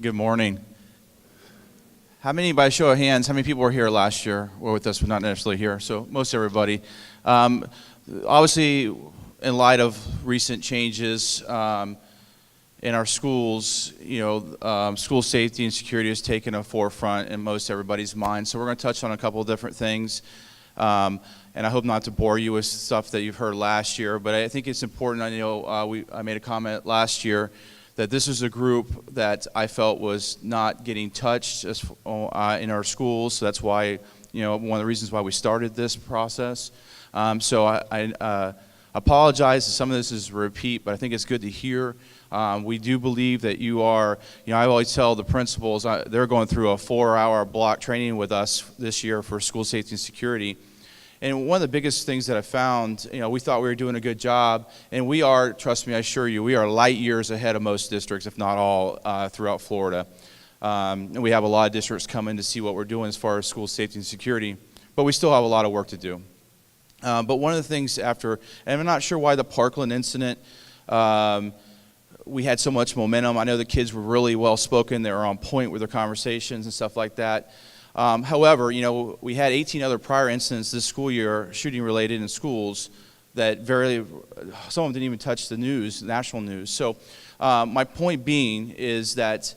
Good morning. How many, by show of hands, how many people were here last year or with us but not necessarily here? So most everybody. Obviously, in light of recent changes in our schools, school safety and security has taken a forefront in most everybody's mind. So we're going to touch on a couple of different things. And I hope not to bore you with stuff that you've heard last year, but I think it's important. I made a comment last year that this is a group that I felt was not getting touched in our schools. So that's why, one of the reasons why we started this process. So I apologize if some of this is a repeat, but I think it's good to hear. We do believe that you are, I always tell the principals, they're going through a 4-hour block training with us this year for school safety and security. And one of the biggest things that I found, we thought we were doing a good job, and we are, trust me, I assure you, we are light years ahead of most districts, if not all, throughout Florida. And we have a lot of districts coming to see what we're doing as far as school safety and security, but we still have a lot of work to do. But one of the things and I'm not sure why the Parkland incident, we had so much momentum. I know the kids were really well spoken. They were on point with their conversations and stuff like that. However, we had 18 other prior incidents this school year, shooting related in schools, that some of them didn't even touch the news, national news. So my point being is that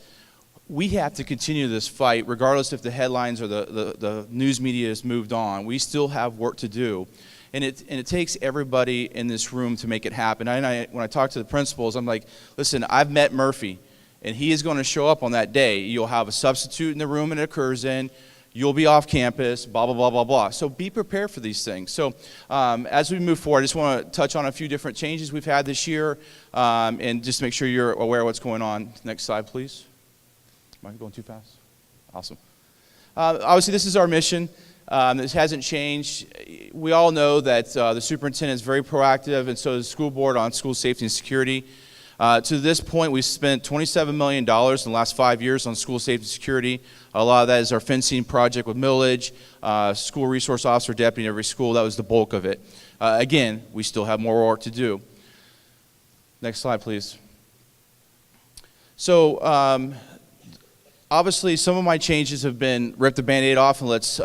we have to continue this fight, regardless if the headlines or the news media has moved on. We still have work to do. And it takes everybody in this room to make it happen. When I talk to the principals, I'm like, listen, I've met Murphy, and he is going to show up on that day. You'll have a substitute in the room it occurs in. You'll be off campus, blah, blah, blah, blah, blah. So be prepared for these things. So as we move forward, I just want to touch on a few different changes we've had this year and just make sure you're aware of what's going on. Next slide, please. Am I going too fast? Awesome. Obviously, this is our mission. This hasn't changed. We all know that the superintendent is very proactive, and so is the school board on school safety and security. To this point, we've spent $27 million in the last 5 years on school safety and security. A lot of that is our fencing project with millage, school resource officer, deputy in every school. That was the bulk of it. Again, we still have more work to do. Next slide, please. So obviously, some of my changes have been rip the Band-Aid off and let's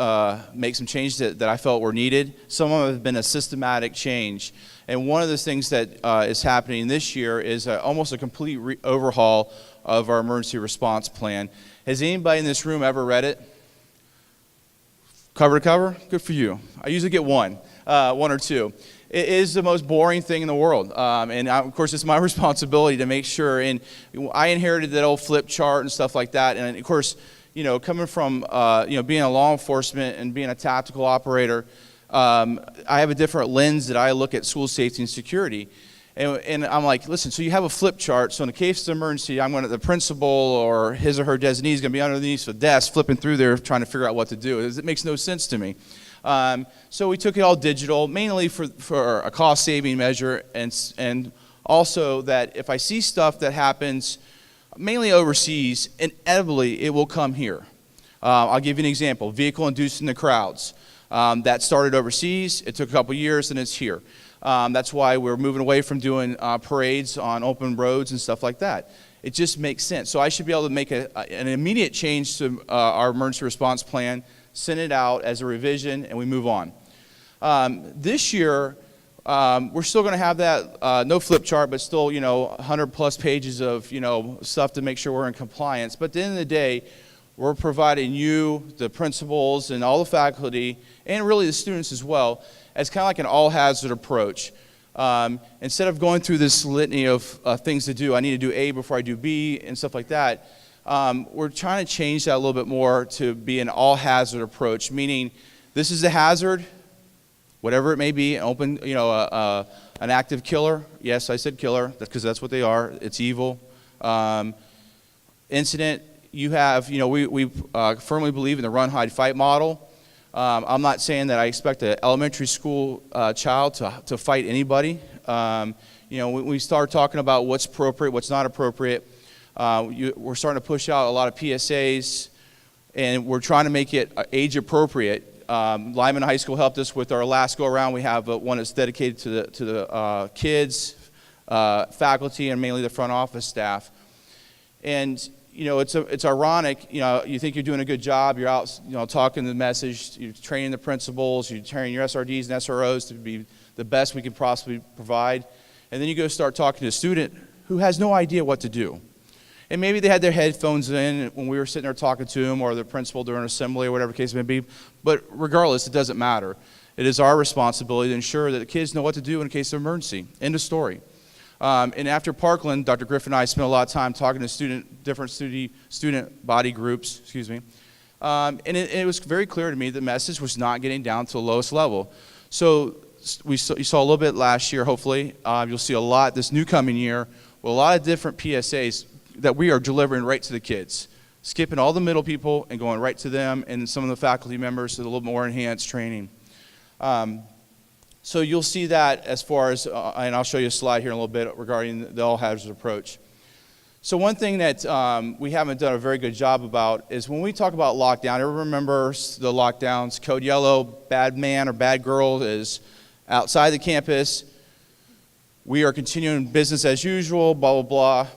make some changes that I felt were needed. Some of them have been a systematic change. And one of the things that is happening this year is almost a complete overhaul of our emergency response plan. Has anybody in this room ever read it? Cover to cover? Good for you. I usually get one or two. It is the most boring thing in the world. Of course, it's my responsibility to make sure. And I inherited that old flip chart and stuff like that. And of course, coming from, being a law enforcement and being a tactical operator, I have a different lens that I look at school safety and security. And I'm like, listen, so you have a flip chart. So in the case of emergency, the principal or his or her designee is going to be underneath the desk flipping through there trying to figure out what to do. It makes no sense to me. So we took it all digital, mainly for a cost-saving measure, and also that if I see stuff that happens mainly overseas, inevitably it will come here. I'll give you an example. Vehicle induced in the crowds. That started overseas. It took a couple years, and it's here. That's why we're moving away from doing parades on open roads and stuff like that. It just makes sense. So I should be able to make an immediate change to our emergency response plan, send it out as a revision, and we move on. This year, we're still going to have that, no flip chart, but still, 100 plus pages of, stuff to make sure we're in compliance. But at the end of the day, we're providing you, the principals, and all the faculty, and really the students as well, as kind of like an all-hazard approach. Instead of going through this litany of things to do, I need to do A before I do B and stuff like that, we're trying to change that a little bit more to be an all-hazard approach, meaning this is a hazard, whatever it may be, an active killer. Yes, I said killer, because that's what they are. It's evil. Incident, you have, we firmly believe in the run, hide, fight model. I'm not saying that I expect an elementary school child to fight anybody. When we start talking about what's appropriate, what's not appropriate, we're starting to push out a lot of PSAs, and we're trying to make it age appropriate. Lyman High School helped us with our last go around. We have one that's dedicated to the kids, faculty, and mainly the front office staff. And it's ironic. You think you're doing a good job. You're out, talking the message. You're training the principals. You're training your SRDs and SROs to be the best we can possibly provide. And then you go start talking to a student who has no idea what to do. And maybe they had their headphones in when we were sitting there talking to them, or the principal during assembly, or whatever the case may be. But regardless, it doesn't matter. It is our responsibility to ensure that the kids know what to do in case of emergency. End of story. And after Parkland, Dr. Griffin and I spent a lot of time talking to different student body groups, and it was very clear to me the message was not getting down to the lowest level. So you saw a little bit last year, hopefully. You'll see a lot this new coming year with a lot of different PSAs that we are delivering right to the kids, skipping all the middle people and going right to them, and some of the faculty members with a little more enhanced training. So you'll see that as far as, and I'll show you a slide here in a little bit regarding the all hazards approach. So one thing that we haven't done a very good job about is when we talk about lockdown, everyone remembers the lockdowns. Code yellow, bad man or bad girl is outside the campus. We are continuing business as usual, blah, blah, blah.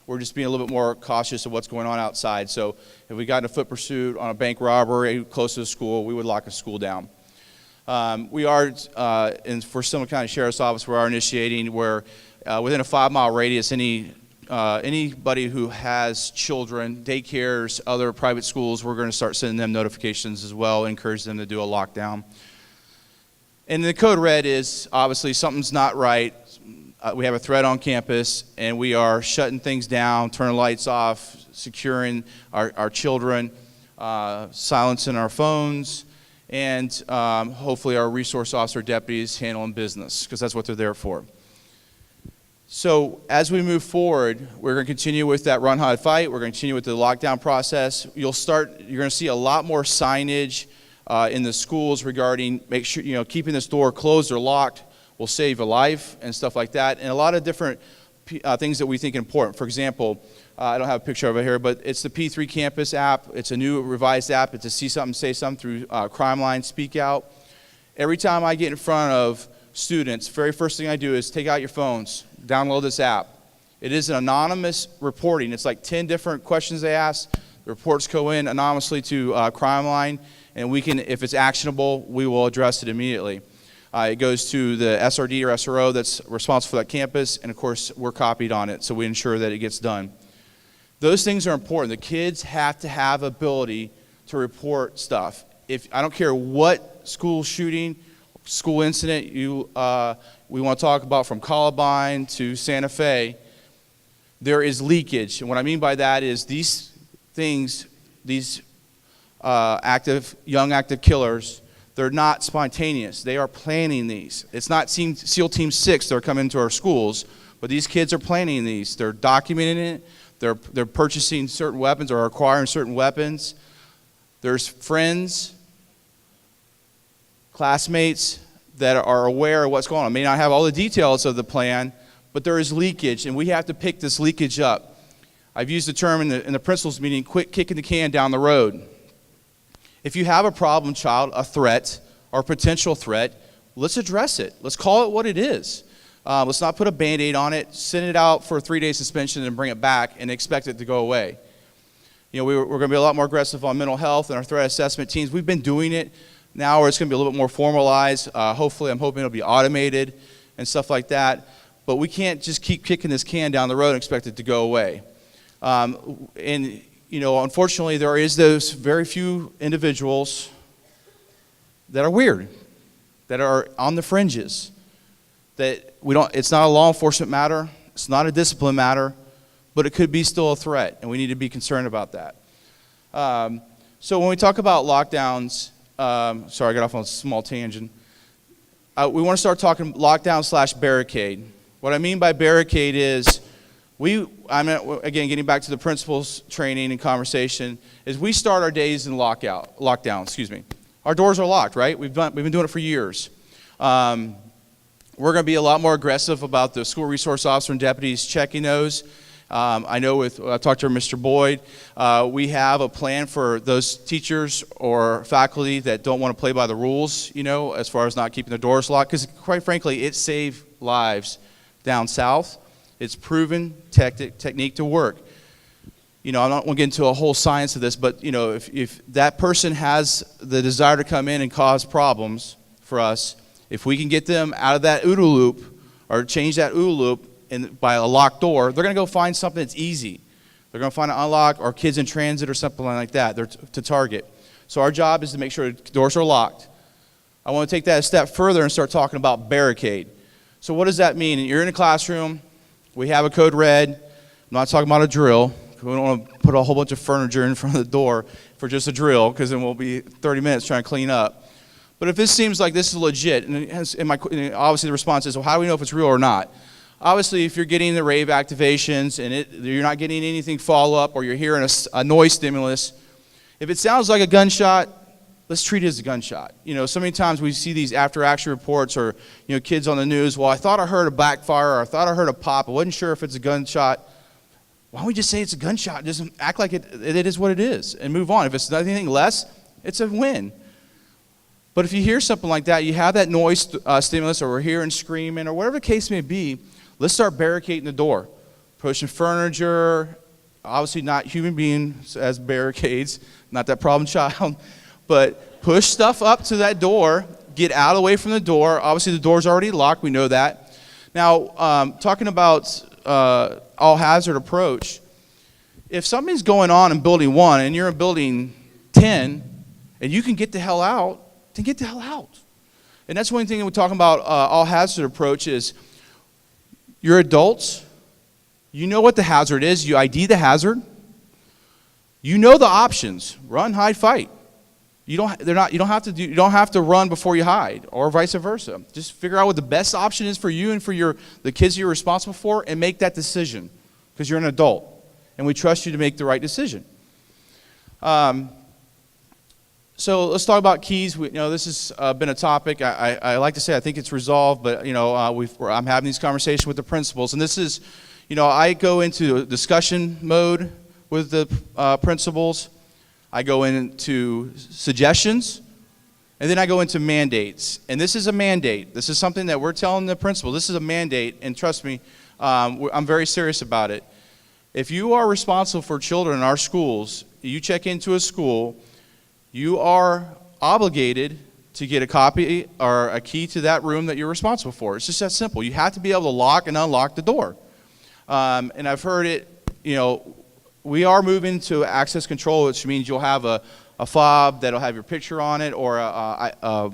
We're just being a little bit more cautious of what's going on outside. So if we got in a foot pursuit on a bank robbery close to the school, we would lock a school down. We are, for Seminole County Sheriff's Office, we are initiating where within a 5-mile radius, anybody who has children, daycares, other private schools, we're going to start sending them notifications as well, encourage them to do a lockdown. And the code red is obviously something's not right. We have a threat on campus, and we are shutting things down, turning lights off, securing our children, silencing our phones, and hopefully our resource officer deputies handling business, because that's what they're there for. So as we move forward, we're going to continue with that run, hide, fight. We're going to continue with the lockdown process. You're going to see a lot more signage in the schools regarding make sure, keeping this door closed or locked will save a life and stuff like that, and a lot of different things that we think are important. For example, I don't have a picture of it here, but it's the P3 Campus app. It's a new revised app. It's a see something, say something through Crime Line, Speak Out. Every time I get in front of students, very first thing I do is take out your phones, download this app. It is an anonymous reporting. It's like 10 different questions they ask. The reports go in anonymously to Crime Line, and we can, if it's actionable, we will address it immediately. It goes to the SRD or SRO that's responsible for that campus, and of course, we're copied on it, so we ensure that it gets done. Those things are important. The kids have to have ability to report stuff. I don't care what school shooting, school incident we want to talk about, from Columbine to Santa Fe, there is leakage. And what I mean by that is these things, these young active killers, they're not spontaneous. They are planning these. It's not SEAL Team 6 that are coming to our schools, but these kids are planning these. They're documenting it. They're purchasing certain weapons or acquiring certain weapons. There's friends, classmates that are aware of what's going on. May not have all the details of the plan, but there is leakage, and we have to pick this leakage up. I've used the term in the principals meeting, quit kicking the can down the road. If you have a problem child, a threat, or a potential threat, let's address it. Let's call it what it is. Let's not put a Band-Aid on it, send it out for a 3-day suspension and bring it back and expect it to go away. We're going to be a lot more aggressive on mental health and our threat assessment teams. We've been doing it now, where it's going to be a little bit more formalized. Hopefully, I'm hoping it'll be automated and stuff like that. But we can't just keep kicking this can down the road and expect it to go away. Unfortunately, there is those very few individuals that are weird, that are on the fringes, that it's not a law enforcement matter, it's not a discipline matter, but it could be still a threat, and we need to be concerned about that. So when we talk about lockdowns, sorry, I got off on a small tangent. We want to start talking lockdown/barricade. What I mean by barricade is, again, getting back to the principals training and conversation, is we start our days in lockdown. Our doors are locked, right? We've been doing it for years. We're going to be a lot more aggressive about the school resource officer and deputies checking those. I know I talked to Mr. Boyd. We have a plan for those teachers or faculty that don't want to play by the rules, as far as not keeping the doors locked, because quite frankly, it saved lives down south. It's proven technique to work. I'm not going to get into a whole science of this, but, if that person has the desire to come in and cause problems for us, if we can get them out of that OODA loop or change that OODA loop by a locked door, they're going to go find something that's easy. They're going to find an unlock or kids in transit or something like that. They're to target. So our job is to make sure the doors are locked. I want to take that a step further and start talking about barricade. So what does that mean? You're in a classroom. We have a code red. I'm not talking about a drill. We don't want to put a whole bunch of furniture in front of the door for just a drill, because then we'll be 30 minutes trying to clean up. But if this seems like this is legit, and obviously the response is, well, how do we know if it's real or not? Obviously, if you're getting the rave activations and you're not getting anything follow-up, or you're hearing a noise stimulus, if it sounds like a gunshot, let's treat it as a gunshot. So many times we see these after-action reports, or kids on the news. Well, I thought I heard a backfire, or I thought I heard a pop. I wasn't sure if it's a gunshot. Why don't we just say it's a gunshot? Just act like it is what it is and move on. If it's anything less, it's a win. But if you hear something like that, you have that noise stimulus, or we're hearing screaming, or whatever the case may be, let's start barricading the door, pushing furniture, obviously not human beings as barricades, not that problem child, but push stuff up to that door, get out of the way from the door. Obviously the door's already locked, we know that. Now, talking about all hazard approach, if something's going on in building 1 and you're in building 10 and you can get the hell out, then get the hell out. And that's one thing that we're talking about all hazard approach is, you're adults, you know what the hazard is, you ID the hazard, you know the options, run, hide, fight. You don't have to run before you hide, or vice versa. Just figure out what the best option is for you and for the kids you're responsible for, and make that decision, because you're an adult and we trust you to make the right decision. So let's talk about keys. This has been a topic. I like to say I think it's resolved, but I'm having these conversations with the principals, and this is, I go into discussion mode with the principals. I go into suggestions, and then I go into mandates. And this is a mandate. This is something that we're telling the principal. This is a mandate, and trust me, I'm very serious about it. If you are responsible for children in our schools, you check into a school, you are obligated to get a copy or a key to that room that you're responsible for. It's just that simple. You have to be able to lock and unlock the door. And I've heard it, we are moving to access control, which means you'll have a fob that'll have your picture on it, or a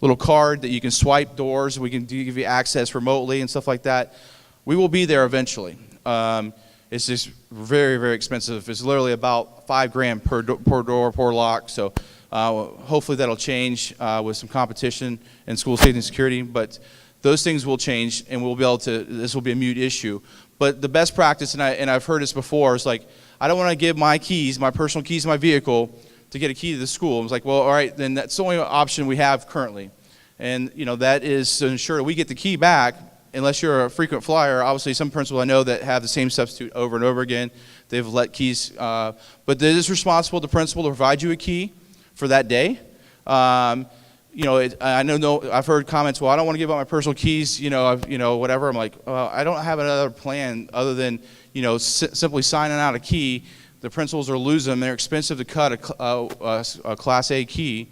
little card that you can swipe doors. We can give you access remotely and stuff like that. We will be there eventually. It's just very, very expensive. It's literally about $5,000 per door, per lock. So hopefully that'll change with some competition in school safety and security. But those things will change, and we'll be able to. This will be a mute issue. But the best practice, and I've heard this before, is like, I don't want to give my keys, my personal keys to my vehicle, to get a key to the school. I was like, well, all right, then that's the only option we have currently. And that is to ensure that we get the key back. Unless you're a frequent flyer, obviously some principals I know that have the same substitute over and over again. They've let keys, but it is responsible, the principal, to provide you a key for that day. I know I've heard comments, well, I don't want to give out my personal keys, whatever. I'm like, I don't have another plan other than, simply signing out a key. The principals are losing them. They're expensive to cut a Class A key.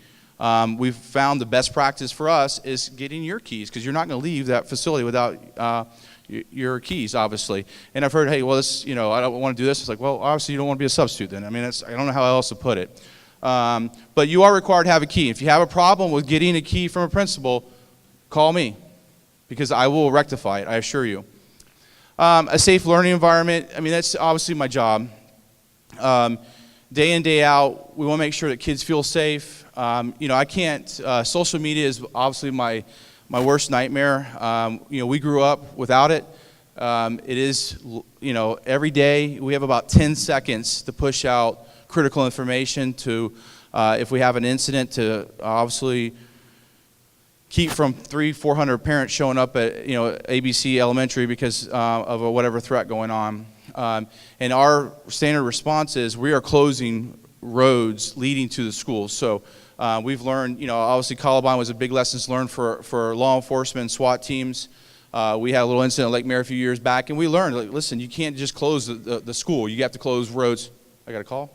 We've found the best practice for us is getting your keys, because you're not going to leave that facility without your keys, obviously. And I've heard, hey, well, this, I don't want to do this. It's like, well, obviously you don't want to be a substitute then. I mean, I don't know how else to put it. But you are required to have a key. If you have a problem with getting a key from a principal, call me, because I will rectify it, I assure you. A safe learning environment, I mean, that's obviously my job. Day in, day out, we want to make sure that kids feel safe. I can't, social media is obviously my worst nightmare. We grew up without it. It is, every day we have about 10 seconds to push out critical information to, if we have an incident, to obviously keep from 300-400 parents showing up at, ABC Elementary because of whatever threat going on. And our standard response is we are closing roads leading to the schools. So we've learned, obviously Columbine was a big lessons learned for law enforcement and SWAT teams. We had a little incident at Lake Mary a few years back, and we learned, listen, you can't just close the school. You have to close roads I got a call?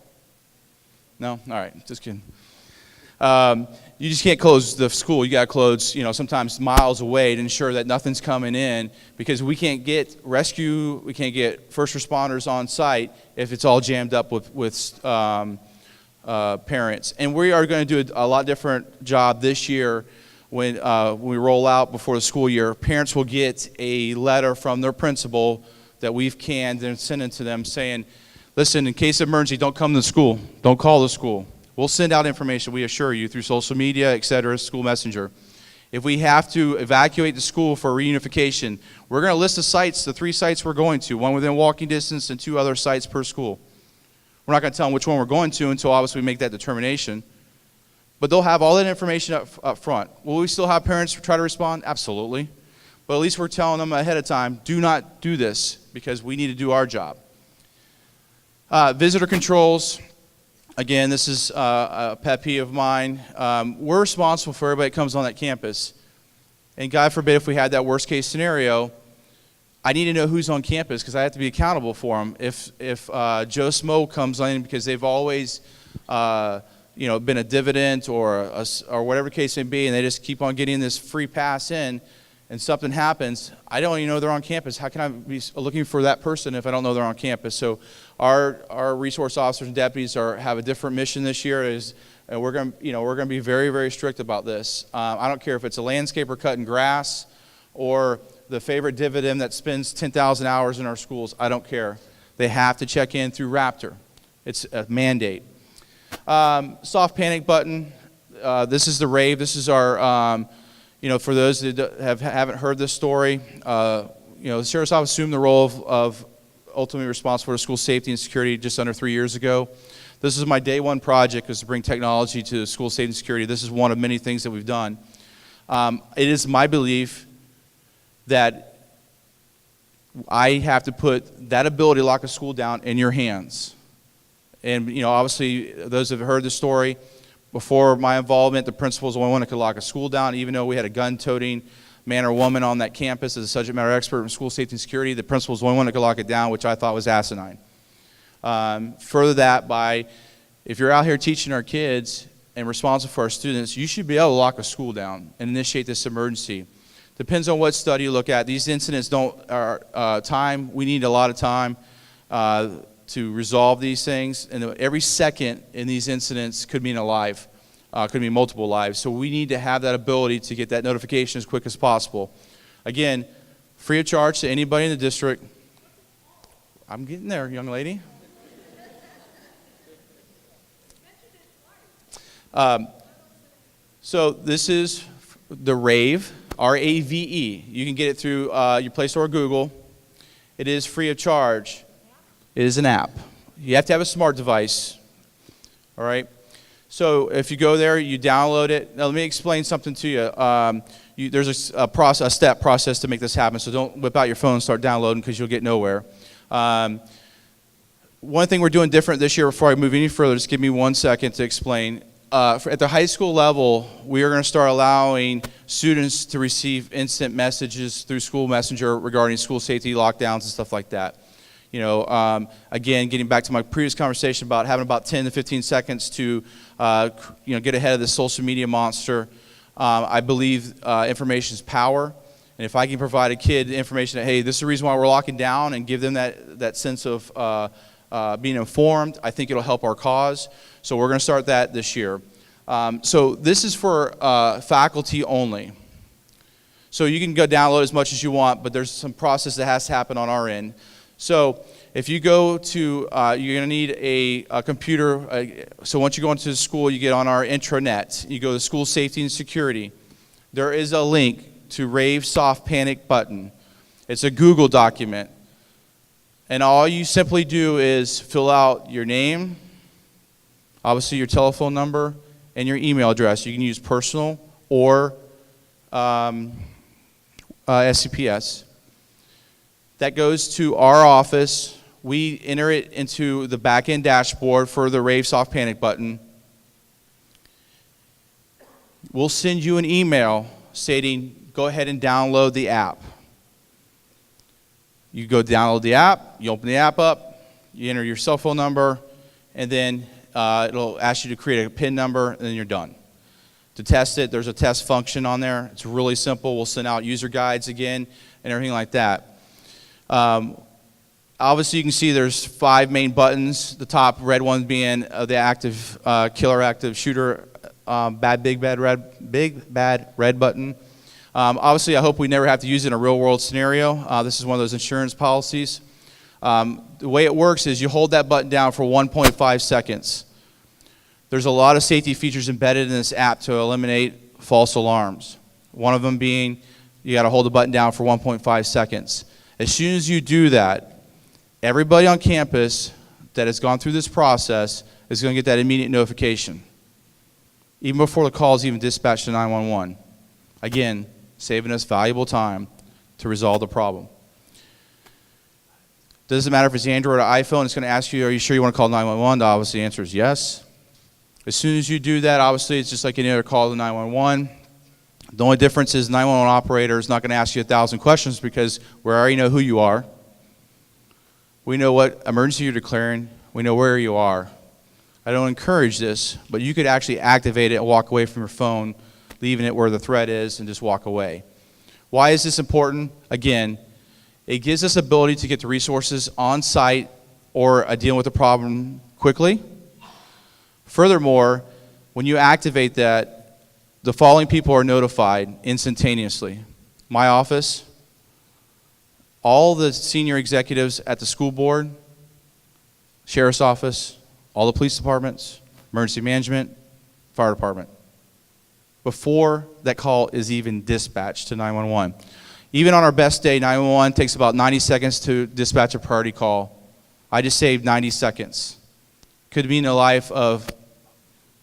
No? All right, just kidding. You just can't close the school. You got to close, sometimes miles away to ensure that nothing's coming in, because we can't get rescue, we can't get first responders on site if it's all jammed up with parents. And we are going to do a lot different job this year when we roll out before the school year. Parents will get a letter from their principal that we've canned and sent it to them saying, listen, in case of emergency, don't come to the school. Don't call the school. We'll send out information, we assure you, through social media, etc., school messenger. If we have to evacuate the school for reunification, we're going to list the sites, the 3 sites we're going to, one within walking distance and 2 other sites per school. We're not going to tell them which one we're going to until obviously we make that determination. But they'll have all that information up front. Will we still have parents try to respond? Absolutely. But at least we're telling them ahead of time, do not do this, because we need to do our job. Visitor controls. Again, this is a pet peeve of mine. We're responsible for everybody that comes on that campus. And God forbid if we had that worst case scenario, I need to know who's on campus because I have to be accountable for them. If Joe Smo comes in because they've always been a dividend or whatever the case may be, and they just keep on getting this free pass in, and something happens, I don't even know they're on campus. How can I be looking for that person if I don't know they're on campus? So our resource officers and deputies have a different mission this year. And we're going to be very, very strict about this. I don't care if it's a landscaper cutting grass or the favorite dividend that spends 10,000 hours in our schools. I don't care. They have to check in through Raptor. It's a mandate. Soft panic button. This is the rave. This is our, for those that haven't heard this story, the Sheriff's Office assumed the role of ultimately responsible for school safety and security just under 3 years ago. This is my day one project, was to bring technology to school safety and security. This is one of many things that we've done. It is my belief that I have to put that ability to lock a school down in your hands. And, obviously, those who have heard the story, before my involvement, the principal was the only one that could lock a school down, even though we had a gun-toting man or woman on that campus as a subject matter expert in school safety and security. The principal was the only one that could lock it down, which I thought was asinine. Further that by, if you're out here teaching our kids and responsible for our students, you should be able to lock a school down and initiate this emergency. Depends on what study you look at. These incidents we need a lot of time to resolve these things. And every second in these incidents could mean a life. Could be multiple lives. So we need to have that ability to get that notification as quick as possible. Again, free of charge to anybody in the district. I'm getting there, young lady. So this is the RAVE, R-A-V-E. You can get it through your Play Store or Google. It is free of charge. It is an app. You have to have a smart device. All right? So if you go there, you download it. Now let me explain something to you. There's a step process to make this happen, so don't whip out your phone and start downloading because you'll get nowhere. One thing we're doing different this year, before I move any further, just give me 1 second to explain. At the high school level, we are going to start allowing students to receive instant messages through School Messenger regarding school safety, lockdowns, and stuff like that. Again, getting back to my previous conversation about having about 10 to 15 seconds to, get ahead of the social media monster. I believe information is power. And if I can provide a kid information that, hey, this is the reason why we're locking down, and give them that sense of being informed, I think it'll help our cause. So we're going to start that this year. So this is for faculty only. So you can go download as much as you want, but there's some process that has to happen on our end. So if you go to, you're going to need a computer. So once you go into the school, you get on our intranet. You go to School Safety and Security. There is a link to RAVE Soft Panic button. It's a Google document. And all you simply do is fill out your name, obviously your telephone number, and your email address. You can use personal or SCPS. That goes to our office. We enter it into the back-end dashboard for the RAVE Soft Panic button. We'll send you an email stating, go ahead and download the app. You go download the app, you open the app up, you enter your cell phone number, and then it'll ask you to create a PIN number, and then you're done. To test it, there's a test function on there. It's really simple. We'll send out user guides again and everything like that. Obviously, you can see there's 5 main buttons. The top red one being the active killer active shooter big bad red button. Obviously, I hope we never have to use it in a real world scenario. This is one of those insurance policies. The way it works is you hold that button down for 1.5 seconds. There's a lot of safety features embedded in this app to eliminate false alarms. One of them being you got to hold the button down for 1.5 seconds. As soon as you do that, everybody on campus that has gone through this process is going to get that immediate notification, even before the call is even dispatched to 911. Again, saving us valuable time to resolve the problem. Doesn't matter if it's Android or iPhone, it's going to ask you, are you sure you want to call 911? Obviously, the answer is yes. As soon as you do that, obviously, it's just like any other call to 911. The only difference is 911 operator is not going to ask you 1,000 questions because we already know who you are. We know what emergency you're declaring. We know where you are. I don't encourage this, but you could actually activate it and walk away from your phone, leaving it where the threat is, and just walk away. Why is this important? Again, it gives us ability to get the resources on site or dealing with the problem quickly. Furthermore, when you activate that, the following people are notified instantaneously. My office, all the senior executives at the school board, sheriff's office, all the police departments, emergency management, fire department, before that call is even dispatched to 911. Even on our best day, 911 takes about 90 seconds to dispatch a priority call. I just saved 90 seconds. Could mean the life of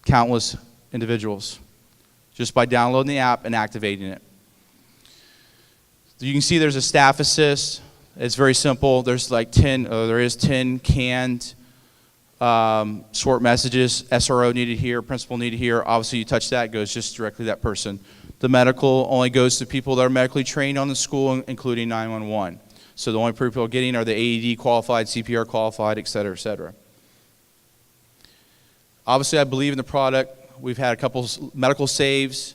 countless individuals just by downloading the app and activating it. You can see there's a staff assist. It's very simple. There's like 10 canned short messages. SRO needed here, principal needed here. Obviously, you touch that, it goes just directly to that person. The medical only goes to people that are medically trained on the school, including 911. So the only people getting are the AED qualified, CPR qualified, et cetera, et cetera. Obviously, I believe in the product. We've had a couple medical saves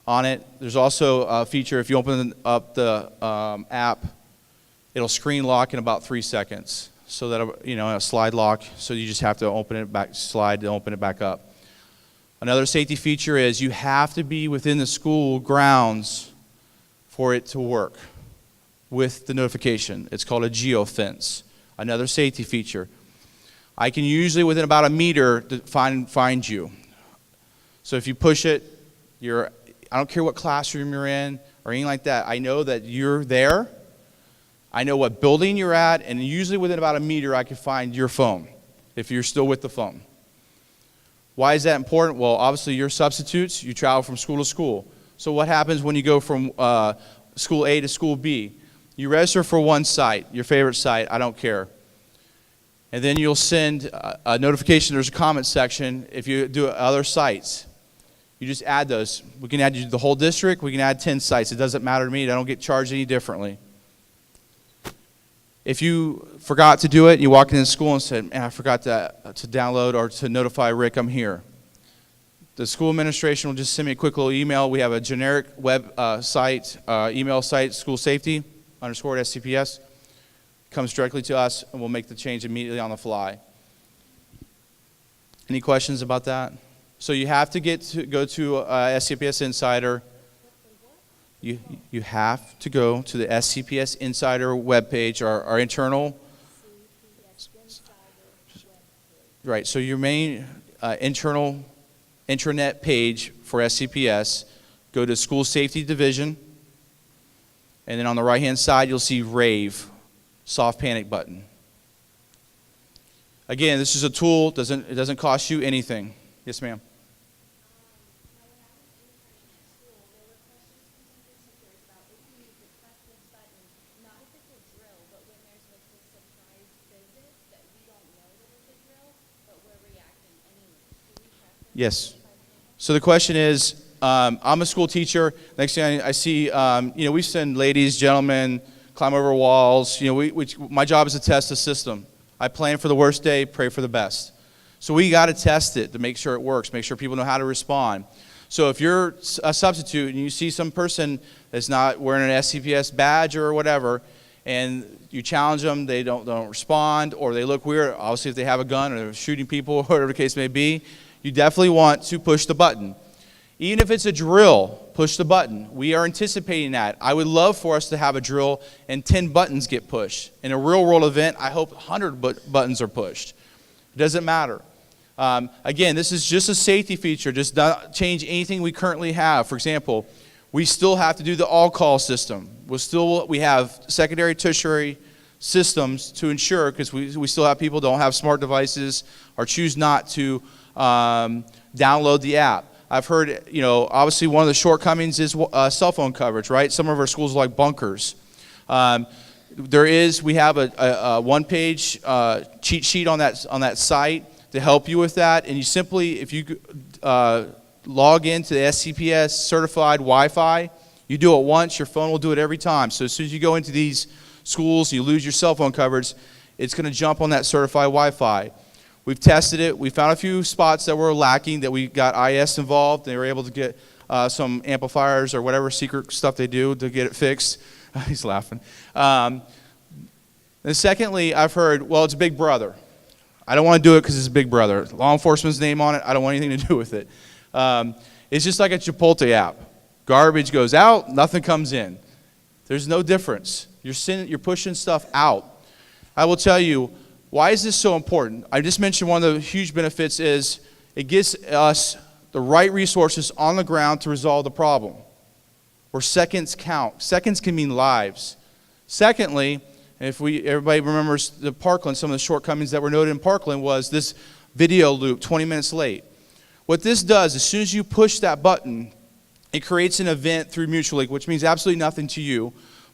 on it. There's also a feature, if you open up the app, it'll screen lock in about 3 seconds. So that, a slide lock, so you just have to open it back, slide to open it back up. Another safety feature is you have to be within the school grounds for it to work with the notification. It's called a geofence. Another safety feature. I can usually, within about a meter, find you. So if you push it, I don't care what classroom you're in or anything like that. I know that you're there. I know what building you're at, and usually within about a meter, I can find your phone if you're still with the phone. Why is that important? Well, obviously, you're substitutes. You travel from school to school. So what happens when you go from school A to school B? You register for one site, your favorite site, I don't care. And then you'll send a notification, there's a comment section if you do other sites. You just add those. We can add you to the whole district, we can add 10 sites. It doesn't matter to me, I don't get charged any differently. If you forgot to do it, you walk into school and said, man, I forgot to download or to notify Rick I'm here. The school administration will just send me a quick little email. We have a generic web site, email site, school safety, _SCPS. Comes directly to us, and we'll make the change immediately on the fly. Any questions about that? So you have to go to SCPS Insider. You have to go to the SCPS Insider webpage, our internal. Right. So your main internal intranet page for SCPS. Go to School Safety Division, and then on the right-hand side you'll see RAVE. Soft panic button. Again, this is a tool. It doesn't cost you anything. Yes, ma'am. Yes. So the question is, I'm a school teacher. Next thing I see, we send ladies, gentlemen, climb over walls. My job is to test the system. I plan for the worst day, pray for the best. So we got to test it to make sure it works, make sure people know how to respond. So if you're a substitute and you see some person that's not wearing an SCPS badge or whatever, and you challenge them, they don't respond, or they look weird, obviously if they have a gun or they're shooting people, or whatever the case may be, you definitely want to push the button. Even if it's a drill, push the button. We are anticipating that. I would love for us to have a drill and 10 buttons get pushed. In a real world event, I hope 100 buttons are pushed. It doesn't matter. Again, this is just a safety feature. Just not change anything we currently have. For example, we still have to do the all-call system. We have secondary, tertiary systems to ensure, because we still have people who don't have smart devices or choose not to download the app. I've heard, obviously one of the shortcomings is cell phone coverage, right? Some of our schools are like bunkers. We have a one-page cheat sheet on that site to help you with that, and you simply, if you log into the SCPS certified Wi-Fi, you do it once, your phone will do it every time. So as soon as you go into these schools, you lose your cell phone coverage, it's going to jump on that certified Wi-Fi. We've tested it. We found a few spots that were lacking that we got IS involved. They were able to get some amplifiers or whatever secret stuff they do to get it fixed. He's laughing. And secondly, I've heard, well, it's Big Brother. I don't want to do it because it's Big Brother. Law enforcement's name on it, I don't want anything to do with it. It's just like a Chipotle app. Garbage goes out, nothing comes in. There's no difference. You're pushing stuff out. I will tell you, why is this so important? I just mentioned one of the huge benefits is it gives us the right resources on the ground to resolve the problem, where seconds count. Seconds can mean lives. Secondly, everybody remembers the Parkland, some of the shortcomings that were noted in Parkland was this video loop 20 minutes late. What this does, as soon as you push that button, it creates an event through Mutual Link, which means absolutely nothing to you,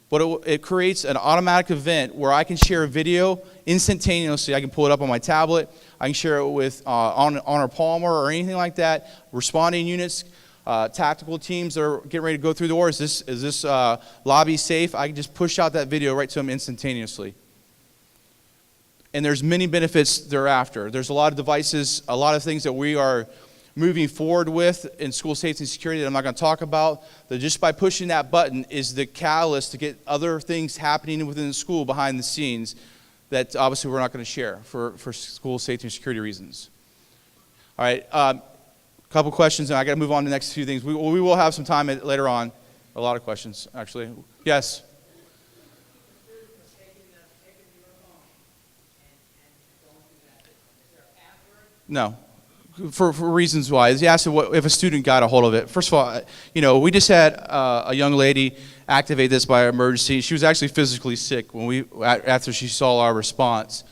but it creates an automatic event where I can share a video instantaneously. I can pull it up on my tablet. I can share it with Honor Palmer or anything like that. Responding units, tactical teams that are getting ready to go through the door. Is this lobby safe? I can just push out that video right to them instantaneously. And there's many benefits thereafter. There's a lot of devices, a lot of things that we are moving forward with in school safety and security that I'm not going to talk about, that just by pushing that button is the catalyst to get other things happening within the school behind the scenes that obviously we're not going to share for school safety and security reasons. All right, a couple questions, and I got to move on to the next few things. We will have some time later on. A lot of questions, actually. Yes? No. For reasons why. You asked if a student got a hold of it. First of all, we just had a young lady activate this by emergency. She was actually physically sick after she saw our response.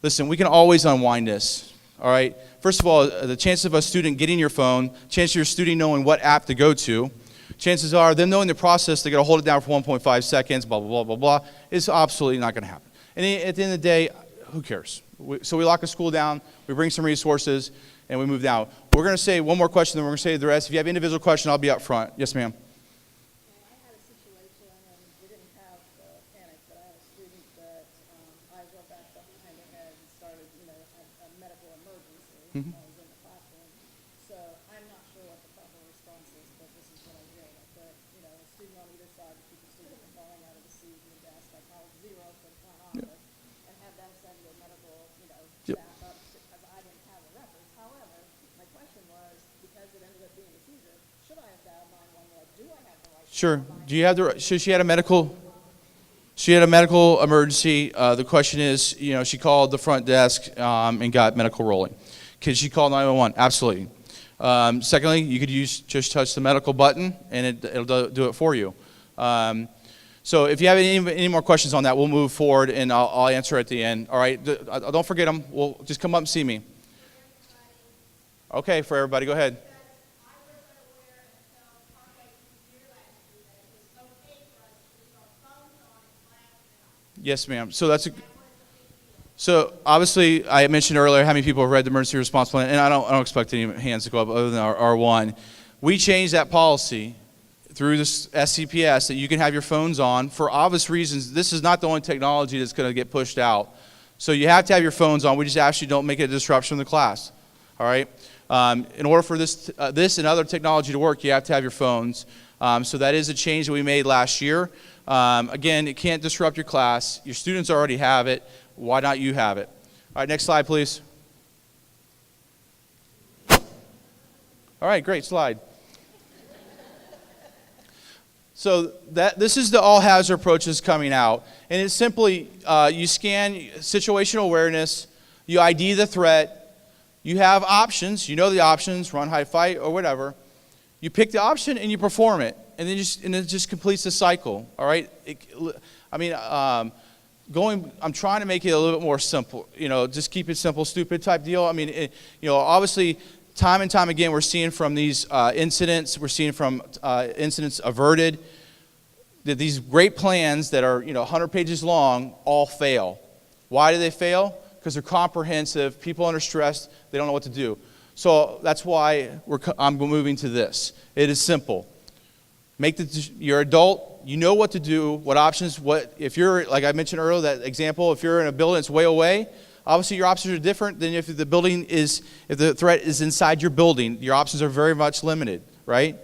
Listen, we can always unwind this, all right? First of all, the chances of a student getting your phone, chances of your student knowing what app to go to, chances are them knowing the process, they're going to hold it down for 1.5 seconds, blah, blah, blah, blah, blah, is absolutely not going to happen. And at the end of the day, who cares? So we lock a school down, we bring some resources, and we move down. We're going to say one more question, then we're going to say the rest. If you have individual questions, I'll be up front. Yes, ma'am. I had a situation, and we didn't have panic, but I had a student that eyes were backed up behind their head and started, a medical emergency while I was in the classroom. So I'm not sure what the proper response is, but this is what I'm doing. I put, a student on either side to keep the student from falling out of the seat in the desk. I called 0 for the front office and had them send the medical, staff up because I didn't have a reference. However, my question was, because it ended up being a seizure, should I have dialed 911? Do I have the right? Sure. Do you have so she had a medical? She had a medical emergency. The question is, she called the front desk and got medical rolling. Could she call 911? Absolutely. Secondly, you could just touch the medical button and it'll do it for you. So if you have any more questions on that, we'll move forward and I'll answer at the end. All right. Don't forget them. We'll just come up and see me. Okay, for everybody, go ahead. Yes, ma'am. So obviously, I mentioned earlier how many people have read the emergency response plan, and I don't expect any hands to go up other than our one. We changed that policy through this SCPS that you can have your phones on for obvious reasons. This is not the only technology that's going to get pushed out. So you have to have your phones on. We just ask you don't make it a disruption in the class. All right? In order for this and other technology to work, you have to have your phones. So that is a change that we made last year. Again, it can't disrupt your class. Your students already have it. Why not you have it? All right, next slide, please. All right, great slide. So this is the all hazard approaches coming out. And it's simply, you scan situational awareness, you ID the threat, you have options, you know the options, run, hide, fight, or whatever. You pick the option and you perform it, and then it just completes the cycle. All right. I'm trying to make it a little bit more simple. Just keep it simple, stupid type deal. Obviously, time and time again, we're seeing from these incidents, incidents averted, that these great plans that are 100 pages long all fail. Why do they fail? Because they're comprehensive. People under stress, they don't know what to do. So that's why I'm moving to this. It is simple. You're adult. You know what to do, what options. If you're, like I mentioned earlier, that example, if you're in a building that's way away, obviously your options are different than if the threat is inside your building. Your options are very much limited, right?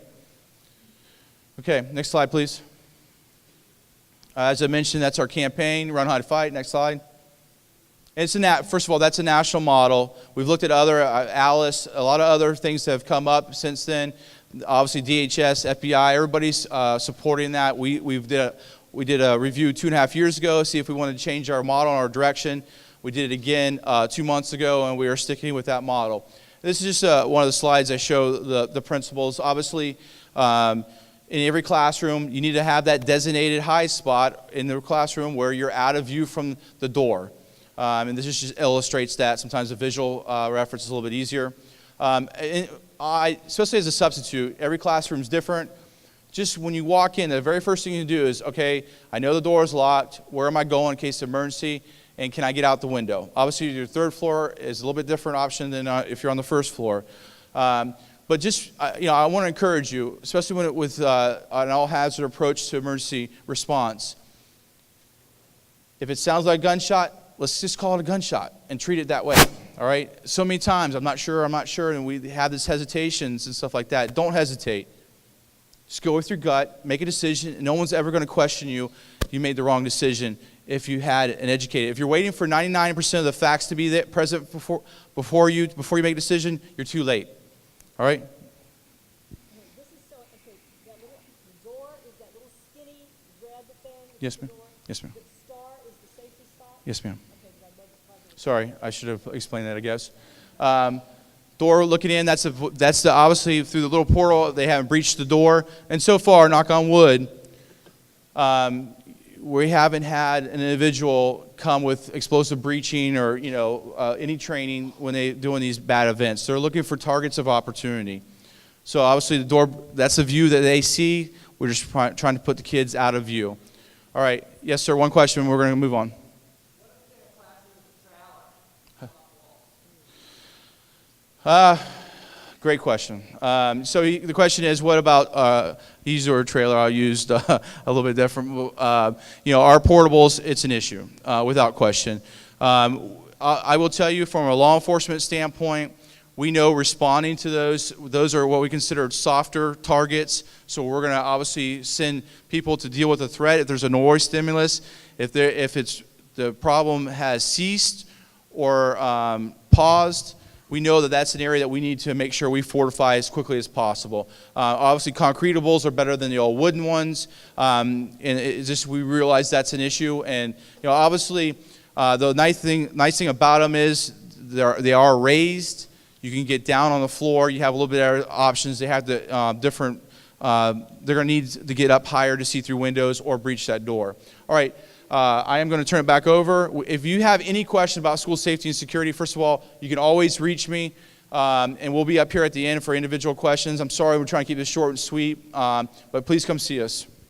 Okay, next slide, please. As I mentioned, that's our campaign, Run, Hide, Fight. Next slide. First of all, that's a national model. We've looked at other, Alice, a lot of other things have come up since then. Obviously, DHS, FBI, everybody's supporting that. We did a review 2.5 years ago, see if we wanted to change our model and our direction. We did it again 2 months ago, and we are sticking with that model. This is just one of the slides that show the principles. Obviously, in every classroom, you need to have that designated high spot in the classroom where you're out of view from the door. And this just illustrates that. Sometimes a visual reference is a little bit easier. Especially as a substitute, every classroom is different. Just when you walk in, the very first thing you do is, okay, I know the door is locked. Where am I going in case of emergency? And can I get out the window? Obviously, your third floor is a little bit different option than if you're on the first floor. But just, I want to encourage you, especially with an all-hazard approach to emergency response. If it sounds like a gunshot, let's just call it a gunshot and treat it that way, all right? So many times, I'm not sure, and we have these hesitations and stuff like that. Don't hesitate. Just go with your gut, make a decision, and no one's ever going to question you if you made the wrong decision if you had an educated. If you're waiting for 99% of the facts to be there, present before you make a decision, you're too late, all right? This is so, okay, that little door is that little skinny red thing? Yes, ma'am. Yes, ma'am. The star is the safety spot? Yes, ma'am. Okay, 'cause I read the puzzle. Sorry, I should have explained that, I guess. Door looking in, that's obviously through the little portal, they haven't breached the door. And so far, knock on wood, we haven't had an individual come with explosive breaching or any training when they're doing these bad events. They're looking for targets of opportunity. So obviously the door, that's the view that they see. We're just trying to put the kids out of view. All right, yes, sir. One question. We're going to move on. Great question. So the question is, what about, he used the word trailer, I used a little bit different. Our portables, it's an issue, without question. I will tell you from a law enforcement standpoint, we know responding to those are what we consider softer targets. So we're going to obviously send people to deal with a threat if there's a noise stimulus, if the problem has ceased or paused. We know that that's an area that we need to make sure we fortify as quickly as possible. Obviously, concretables are better than the old wooden ones, and we realize that's an issue. And obviously, the nice thing about them is they are raised. You can get down on the floor. You have a little bit of options. They have the different. They're going to need to get up higher to see through windows or breach that door. All right. I am going to turn it back over. If you have any question about school safety and security, first of all, you can always reach me, and we'll be up here at the end for individual questions. I'm sorry we're trying to keep this short and sweet, but please come see us.